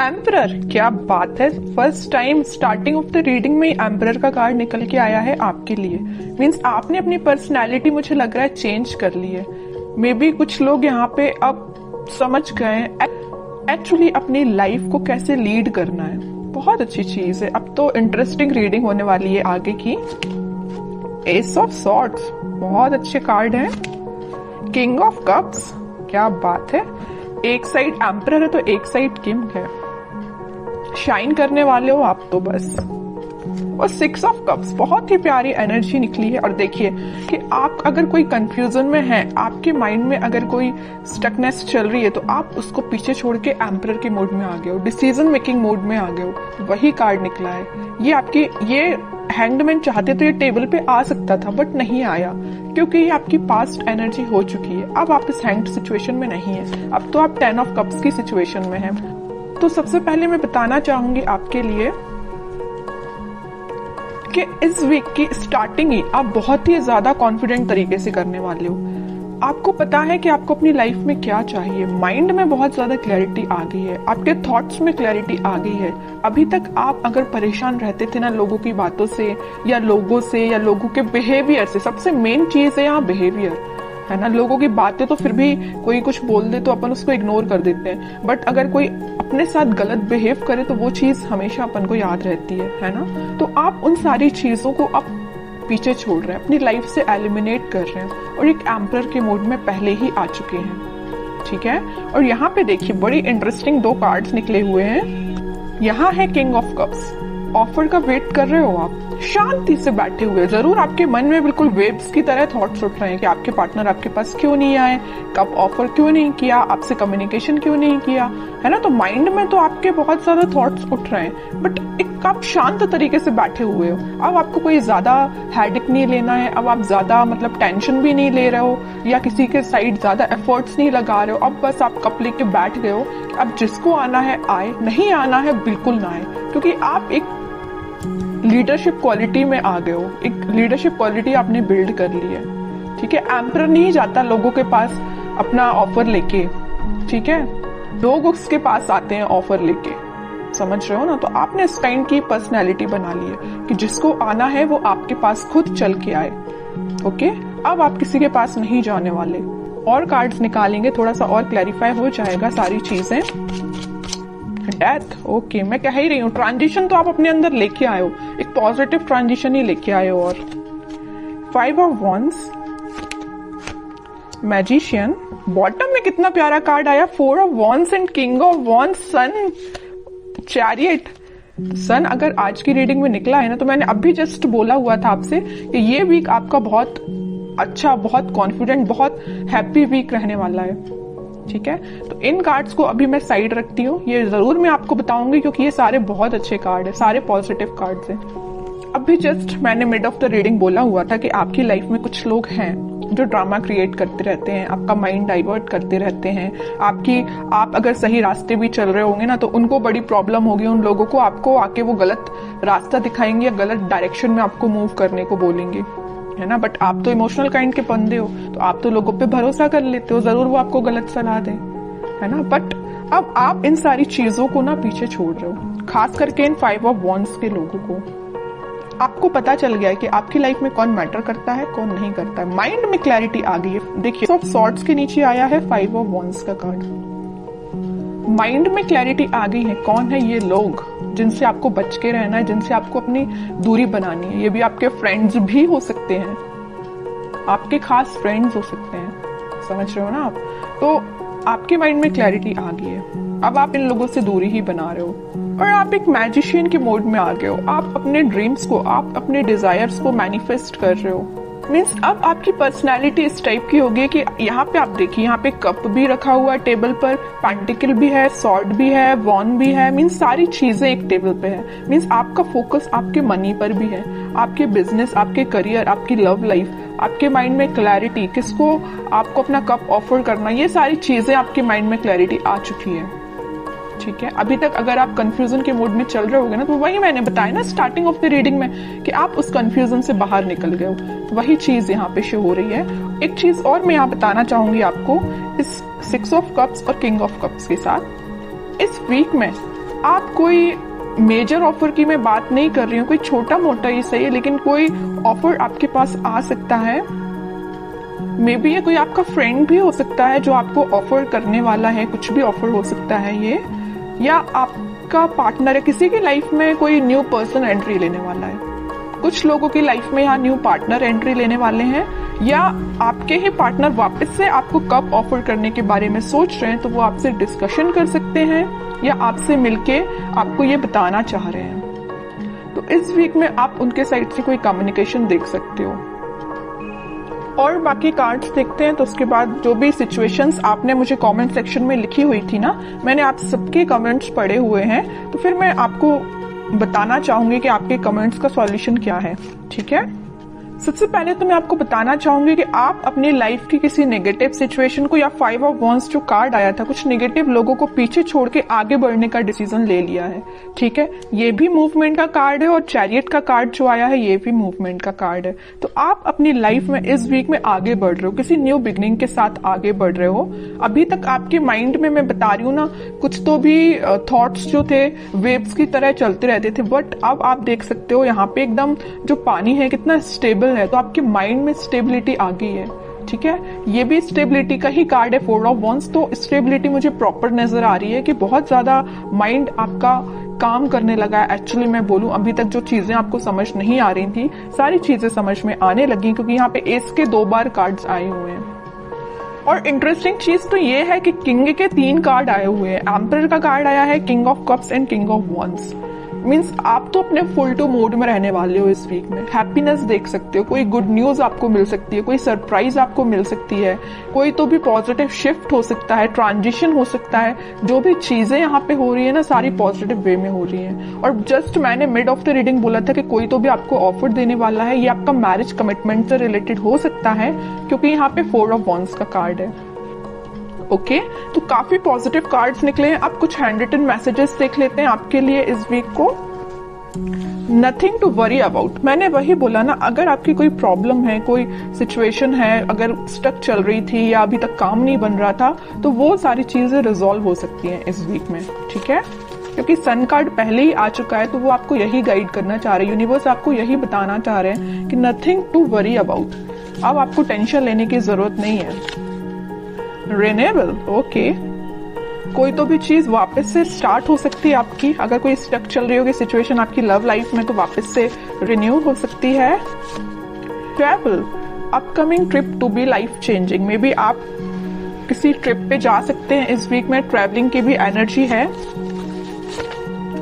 Emperor, क्या बात है। First time starting of the reading में एम्परर का कार्ड निकल के आया है आपके लिए। मीन्स आपने अपनी पर्सनैलिटी मुझे लग रहा है चेंज कर ली है। मे बी कुछ लोग यहाँ पे अब समझ गए एक्चुअली अपनी लाइफ को कैसे लीड करना है। बहुत अच्छी चीज है। अब तो इंटरेस्टिंग रीडिंग होने वाली है आगे की। एस ऑफ सॉर्ड्स, बहुत अच्छे कार्ड है। किंग ऑफ कप्स, क्या बात है। एक साइड एम्परर है तो एक साइड किंग है। शाइन करने वाले हो आप तो बस। और 6 ऑफ कप्स, बहुत ही प्यारी एनर्जी निकली है। और देखिए कि आप अगर कोई कंफ्यूजन में है, आपके माइंड में अगर कोई स्टकनेस चल रही है, तो आप उसको पीछे छोड़ के एम्परर के मोड में आ गए हो, डिसीजन मेकिंग मोड में आ गए हो। वही कार्ड निकला है। ये आपकी, ये हैंगमैन चाहते तो ये टेबल पे आ सकता था बट नहीं आया, क्योंकि ये आपकी पास्ट एनर्जी हो चुकी है। अब आप इस हैंग्ड सिचुएशन में नहीं है, अब तो आप 10 ऑफ कप्स की सिचुएशन में है। तो सबसे पहले मैं बताना चाहूंगी आपके लिए कि इस वीक की स्टार्टिंग ही आप बहुत ही ज्यादा कॉन्फिडेंट तरीके से करने वाले हो। आपको पता है कि आपको अपनी लाइफ में क्या चाहिए। माइंड में बहुत ज्यादा क्लैरिटी आ गई है, आपके थॉट्स में क्लैरिटी आ गई है। अभी तक आप अगर परेशान रहते थे ना लोगों की बातों से या लोगों के बिहेवियर से, सबसे मेन चीज है यहाँ बिहेवियर, है ना। लोगों की बातें तो फिर भी कोई कुछ बोल दे तो अपन उसको इग्नोर कर देते हैं, बट अगर कोई अपने साथ गलत बिहेव करे तो वो चीज हमेशा अपन को याद रहती है ना। तो आप उन सारी चीजों को अब पीछे छोड़ रहे हैं, अपनी लाइफ से एलिमिनेट कर रहे हैं और एक एम्परर के मोड में पहले ही आ चुके हैं, ठीक है। और यहाँ पे देखिए बड़ी इंटरेस्टिंग 2 कार्ड्स निकले हुए हैं। यहाँ है किंग ऑफ कप्स। ऑफर का वेट कर रहे हो आप, शांति से बैठे हुए। जरूर आपके मन में बिल्कुल वेव्स की तरह थॉट्स उठ रहे हैं कि आपके पार्टनर आपके पास क्यों नहीं आए, कब ऑफर क्यों नहीं किया, आपसे कम्युनिकेशन क्यों नहीं किया, है ना। तो माइंड में तो आपके बहुत ज्यादा थॉट्स उठ रहे हैं, बट एक आप शांत तरीके से बैठे हुए हो। अब आपको कोई ज्यादा हेडेक नहीं लेना है, अब आप ज्यादा मतलब टेंशन भी नहीं ले रहे हो या किसी के साइड ज्यादा एफर्ट्स नहीं लगा रहे हो। अब बस आप कप लेके बैठ गए हो कि अब जिसको आना है आए, नहीं आना है बिल्कुल ना आए, क्योंकि आप एक लीडरशिप क्वालिटी में आ गए हो। एक लीडरशिप क्वालिटी आपने बिल्ड कर ली है, ठीक है। एम्परर नहीं जाता लोगों के पास अपना ऑफर लेके, ठीक है। लोग उसके पास आते हैं ऑफर लेके, समझ रहे हो ना। तो आपने इस काइंड की पर्सनैलिटी बना ली है कि जिसको आना है वो आपके पास खुद चल के आए, ओके। अब आप किसी के पास नहीं जाने वाले। और कार्ड्स निकालेंगे, थोड़ा सा और क्लैरिफाई हो जाएगा सारी चीजें। Death, okay. मैं कह ही रही हूँ ट्रांजिशन तो आप अपने अंदर लेके आए हो, एक पॉजिटिव ट्रांजिशन ही लेके आए हो। और 5 ऑफ वॉन्ड्स, मैजिशियन। बॉटम में कितना प्यारा कार्ड आया, 4 of wands and king of wands, sun, chariot. Sun अगर आज की रीडिंग में निकला है ना, तो मैंने अभी जस्ट बोला हुआ था आपसे कि ये वीक आपका बहुत अच्छा, बहुत कॉन्फिडेंट, बहुत हैप्पी वीक रहने वाला है, ठीक है। तो इन कार्ड्स को अभी मैं साइड रखती हूँ, ये जरूर मैं आपको बताऊंगी क्योंकि ये सारे बहुत अच्छे कार्ड है, सारे पॉजिटिव कार्ड्स हैं। अभी जस्ट मैंने मिड ऑफ द रीडिंग बोला हुआ था कि आपकी लाइफ में कुछ लोग हैं जो ड्रामा क्रिएट करते रहते हैं, आपका माइंड डाइवर्ट करते रहते हैं। आप अगर सही रास्ते भी चल रहे होंगे ना, तो उनको बड़ी प्रॉब्लम होगी। उन लोगों को आपको आके वो गलत रास्ता दिखाएंगे या गलत डायरेक्शन में आपको मूव करने को बोलेंगे, है ना। बट आप तो इमोशनल काइंड के बंदे हो, तो आप तो लोगों पे भरोसा कर लेते हो, जरूर वो आपको गलत सलाह दें, है ना। बट अब आप इन सारी चीजों को ना पीछे छोड़ रहे हो, खास करके इन 5 ऑफ वॉन्ड्स के लोगों को। आपको पता चल गया है कि आपकी लाइफ में कौन मैटर करता है, कौन नहीं करता है। माइंड में क्लैरिटी आ गई है। देखिए ऑफ सॉर्ड्स के नीचे आया है 5 ऑफ वॉन्ड्स का कार्ड। माइंड में क्लैरिटी आ गई है, कौन है ये लोग जिनसे आपको बच के रहना है, जिनसे आपको अपनी दूरी बनानी है। ये भी आपके फ्रेंड्स भी हो सकते हैं, आपके खास फ्रेंड्स हो सकते हैं, समझ रहे हो ना आप। तो आपके माइंड में क्लैरिटी आ गई है, अब आप इन लोगों से दूरी ही बना रहे हो और आप एक मैजिशियन के मोड में आ गए हो। आप अपने ड्रीम्स को, आप अपने डिजायर्स को मैनिफेस्ट कर रहे हो। मीन्स अब आपकी पर्सनैलिटी इस टाइप की होगी कि यहाँ पे आप देखिए, यहाँ पे कप भी रखा हुआ है टेबल पर, पेंटिकल भी है, सॉर्ड भी है, वॉन भी है। मीन्स सारी चीजें एक टेबल पे है। मीन्स आपका फोकस आपके मनी पर भी है, आपके बिजनेस, आपके करियर, आपकी लव लाइफ, आपके माइंड में क्लैरिटी, किसको आपको अपना कप ऑफर करना, ये सारी चीजें आपके माइंड में क्लैरिटी आ चुकी है, ठीक है। अभी तक अगर आप कंफ्यूजन के मोड में चल रहे होगे ना, तो वही मैंने बताया ना स्टार्टिंग ऑफ द रीडिंग में कि आप उस कंफ्यूजन से बाहर निकल गए हो, तो वही चीज यहाँ पे शो हो रही है। एक चीज और मैं यहाँ बताना चाहूंगी आपको, इस 6 ऑफ कप्स और किंग ऑफ कप्स के साथ इस वीक में आप कोई मेजर ऑफर की मैं बात नहीं कर रही हूँ, कोई छोटा मोटा ही सही है, लेकिन कोई ऑफर आपके पास आ सकता है। मे बी ये कोई आपका फ्रेंड भी हो सकता है जो आपको ऑफर करने वाला है, कुछ भी ऑफर हो सकता है ये, या आपका पार्टनर है, किसी की लाइफ में कोई न्यू पर्सन एंट्री लेने वाला है। कुछ लोगों की लाइफ में यहाँ न्यू पार्टनर एंट्री लेने वाले हैं, या आपके ही पार्टनर वापस से आपको कब ऑफर करने के बारे में सोच रहे हैं, तो वो आपसे डिस्कशन कर सकते हैं या आपसे मिलके आपको ये बताना चाह रहे हैं। तो इस वीक में आप उनके साइड से कोई कम्युनिकेशन देख सकते हो। और बाकी कार्ड्स देखते हैं, तो उसके बाद जो भी सिचुएशंस आपने मुझे कमेंट सेक्शन में लिखी हुई थी ना, मैंने आप सबके कमेंट्स पढ़े हुए हैं, तो फिर मैं आपको बताना चाहूंगी कि आपके कमेंट्स का सॉल्यूशन क्या है। ठीक है, सबसे पहले तो मैं आपको बताना चाहूंगी कि आप अपनी लाइफ की किसी नेगेटिव सिचुएशन को, या 5 ऑफ वांड्स जो कार्ड आया था, कुछ नेगेटिव लोगों को पीछे छोड़ के आगे बढ़ने का डिसीजन ले लिया है। ठीक है, ये भी मूवमेंट का कार्ड है, और चैरियट का कार्ड जो आया है ये भी मूवमेंट का कार्ड है। तो आप अपनी लाइफ में इस वीक में आगे बढ़ रहे हो, किसी न्यू बिगनिंग के साथ आगे बढ़ रहे हो। अभी तक आपके माइंड में मैं बता रही हूँ ना, कुछ तो भी थॉट्स जो थे वेव्स की तरह चलते रहते थे, बट अब आप देख सकते हो यहाँ पे एकदम जो पानी है कितना स्टेबल है, तो आपके माइंड में स्टेबिलिटी आ गई है। ठीक है, ये भी स्टेबिलिटी का ही कार्ड है, 4 ऑफ वांड्स। तो स्टेबिलिटी मुझे प्रॉपर नजर आ रही है कि बहुत ज्यादा माइंड आपका काम करने लगा है। एक्चुअली मैं बोलूं, अभी तक जो चीजें आपको समझ नहीं आ रही थी, सारी चीजें समझ में आने लगी, क्योंकि यहाँ पे एस के 2 बार कार्ड्स आए हुए हैं। और इंटरेस्टिंग चीज तो ये है कि किंग के 3 कार्ड आए हुए हैं। एम्परर का कार्ड आया है, king of cups and king of wands. Means आप तो अपने फुल टू मोड में रहने वाले हो इस वीक में। हैप्पीनेस देख सकते हो, कोई गुड न्यूज आपको मिल सकती है, कोई सरप्राइज आपको मिल सकती है, कोई तो भी पॉजिटिव शिफ्ट हो सकता है, ट्रांजिशन हो सकता है। जो भी चीजें यहाँ पे हो रही है ना, सारी पॉजिटिव वे में हो रही हैं। और जस्ट मैंने मिड ऑफ द रीडिंग बोला था कि कोई तो भी आपको ऑफर देने वाला है, ये आपका मैरिज कमिटमेंट से रिलेटेड हो सकता है, क्योंकि यहाँ पे 4 ऑफ वांड्स का कार्ड है। ओके, तो काफी पॉजिटिव कार्ड्स निकले हैं। अब कुछ हैंड रिटन मैसेजेस देख लेते हैं आपके लिए इस वीक को। नथिंग टू वरी अबाउट, मैंने वही बोला ना, अगर आपकी कोई प्रॉब्लम है, कोई सिचुएशन है, अगर स्टक चल रही थी या अभी तक काम नहीं बन रहा था, तो वो सारी चीजें रिजॉल्व हो सकती हैं इस वीक में। ठीक है, क्योंकि सन कार्ड पहले ही आ चुका है, तो वो आपको यही गाइड करना चाह रहे हैं, यूनिवर्स आपको यही बताना चाह रहे हैं कि नथिंग टू वरी अबाउट। अब आपको टेंशन लेने की जरूरत नहीं है। रिन्यूएबल, ओके, कोई तो भी चीज वापस से स्टार्ट हो सकती है आपकी। अगर कोई स्टक चल रही होगी सिचुएशन आपकी लव लाइफ में, तो वापस से रिन्यू हो सकती है। Travel, upcoming trip to be life changing, maybe आप किसी ट्रिप पे जा सकते हैं इस वीक में, ट्रैवलिंग की भी एनर्जी है।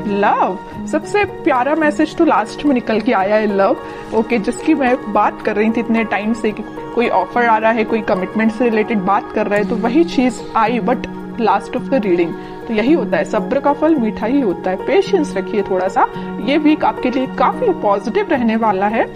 लव, सबसे प्यारा मैसेज तो लास्ट में निकल के आया है, लव। ओके, जिसकी मैं बात कर रही थी इतने टाइम से कि कोई ऑफर आ रहा है, कोई कमिटमेंट से रिलेटेड बात कर रहा है, तो वही चीज आई, but last of the reading. तो यही होता है, सब्र का फल मीठा ही होता है। पेशेंस रखिए थोड़ा सा, ये वीक आपके लिए काफी पॉजिटिव रहने वाला है।